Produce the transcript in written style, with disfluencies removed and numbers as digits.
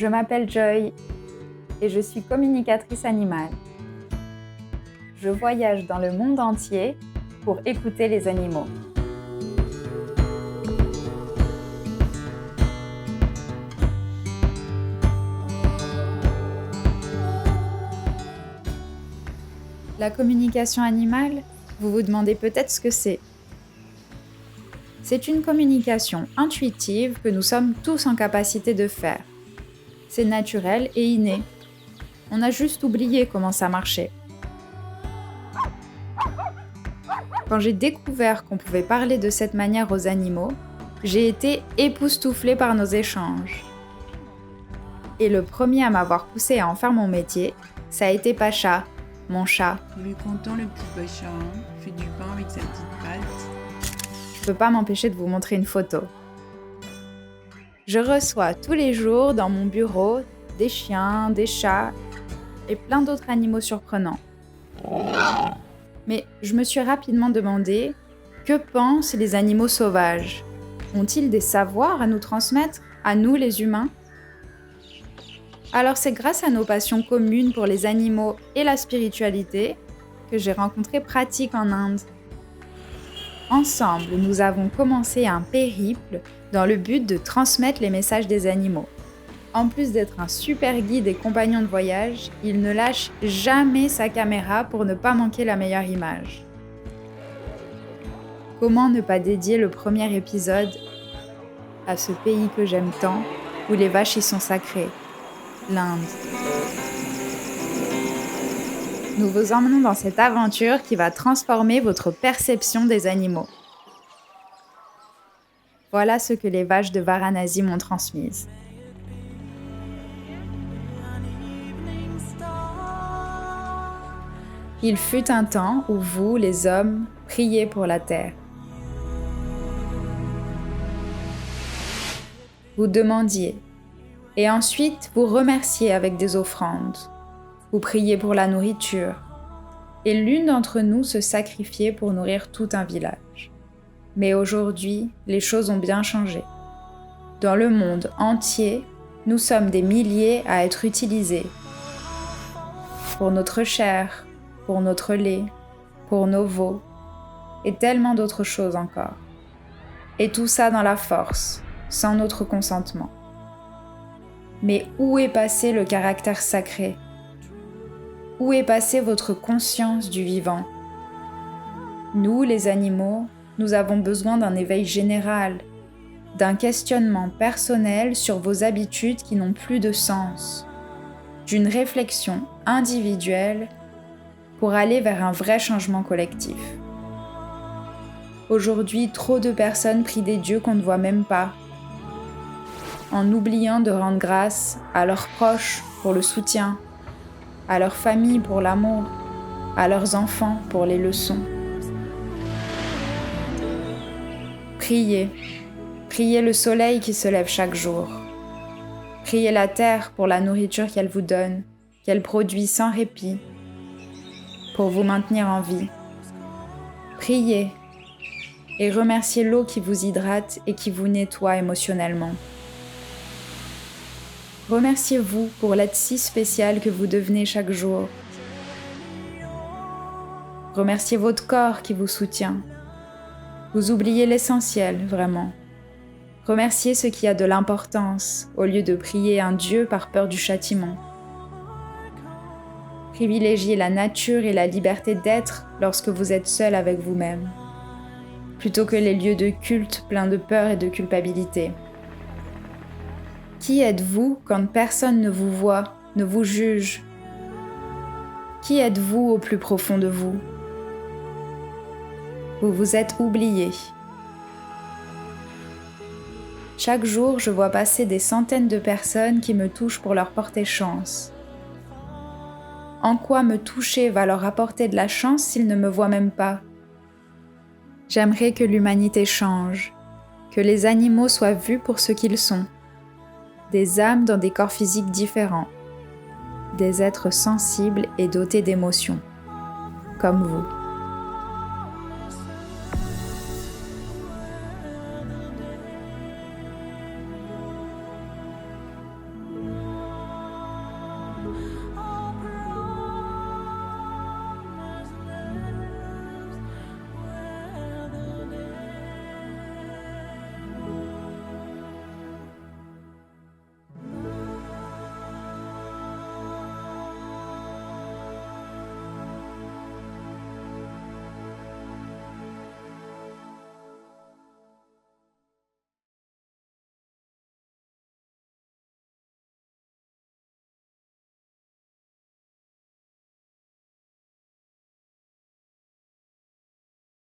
Je m'appelle Joy et je suis communicatrice animale. Je voyage dans le monde entier pour écouter les animaux. La communication animale, vous vous demandez peut-être ce que c'est. C'est une communication intuitive que nous sommes tous en capacité de faire. C'est naturel et inné. On a juste oublié comment ça marchait. Quand j'ai découvert qu'on pouvait parler de cette manière aux animaux, j'ai été époustouflée par nos échanges. Et le premier à m'avoir poussée à en faire mon métier, ça a été Pacha, mon chat. Il est content le petit Pacha, hein. Il fait du pain avec sa petite patte. Je peux pas m'empêcher de vous montrer une photo. Je reçois tous les jours dans mon bureau des chiens, des chats et plein d'autres animaux surprenants. Mais je me suis rapidement demandé, que pensent les animaux sauvages ? Ont-ils des savoirs à nous transmettre, à nous les humains ? Alors c'est grâce à nos passions communes pour les animaux et la spiritualité que j'ai rencontré Pratik en Inde. Ensemble, nous avons commencé un périple dans le but de transmettre les messages des animaux. En plus d'être un super guide et compagnon de voyage, il ne lâche jamais sa caméra pour ne pas manquer la meilleure image. Comment ne pas dédier le premier épisode à ce pays que j'aime tant, où les vaches y sont sacrées, l'Inde. Nous vous emmenons dans cette aventure qui va transformer votre perception des animaux. Voilà ce que les vaches de Varanasi m'ont transmise. Il fut un temps où vous, les hommes, priez pour la terre. Vous demandiez, et ensuite vous remerciez avec des offrandes. Vous priez pour la nourriture, et l'une d'entre nous se sacrifiait pour nourrir tout un village. Mais aujourd'hui, les choses ont bien changé. Dans le monde entier, nous sommes des milliers à être utilisés pour notre chair, pour notre lait, pour nos veaux, et tellement d'autres choses encore. Et tout ça dans la force, sans notre consentement. Mais où est passé le caractère sacré ? Où est passée votre conscience du vivant ? Nous, les animaux, nous avons besoin d'un éveil général, d'un questionnement personnel sur vos habitudes qui n'ont plus de sens, d'une réflexion individuelle pour aller vers un vrai changement collectif. Aujourd'hui, trop de personnes prient des dieux qu'on ne voit même pas, en oubliant de rendre grâce à leurs proches pour le soutien, à leur famille pour l'amour, à leurs enfants pour les leçons. Priez, priez le soleil qui se lève chaque jour. Priez la terre pour la nourriture qu'elle vous donne, qu'elle produit sans répit, pour vous maintenir en vie. Priez et remerciez l'eau qui vous hydrate et qui vous nettoie émotionnellement. Remerciez-vous pour l'aide si spéciale que vous devenez chaque jour. Remerciez votre corps qui vous soutient. Vous oubliez l'essentiel, vraiment. Remerciez ce qui a de l'importance, au lieu de prier un Dieu par peur du châtiment. Privilégiez la nature et la liberté d'être lorsque vous êtes seul avec vous-même, plutôt que les lieux de culte pleins de peur et de culpabilité. Qui êtes-vous quand personne ne vous voit, ne vous juge ? Qui êtes-vous au plus profond de vous ? Vous vous êtes oublié. Chaque jour, je vois passer des centaines de personnes qui me touchent pour leur porter chance. En quoi me toucher va leur apporter de la chance s'ils ne me voient même pas ? J'aimerais que l'humanité change, que les animaux soient vus pour ce qu'ils sont. Des âmes dans des corps physiques différents, des êtres sensibles et dotés d'émotions, comme vous.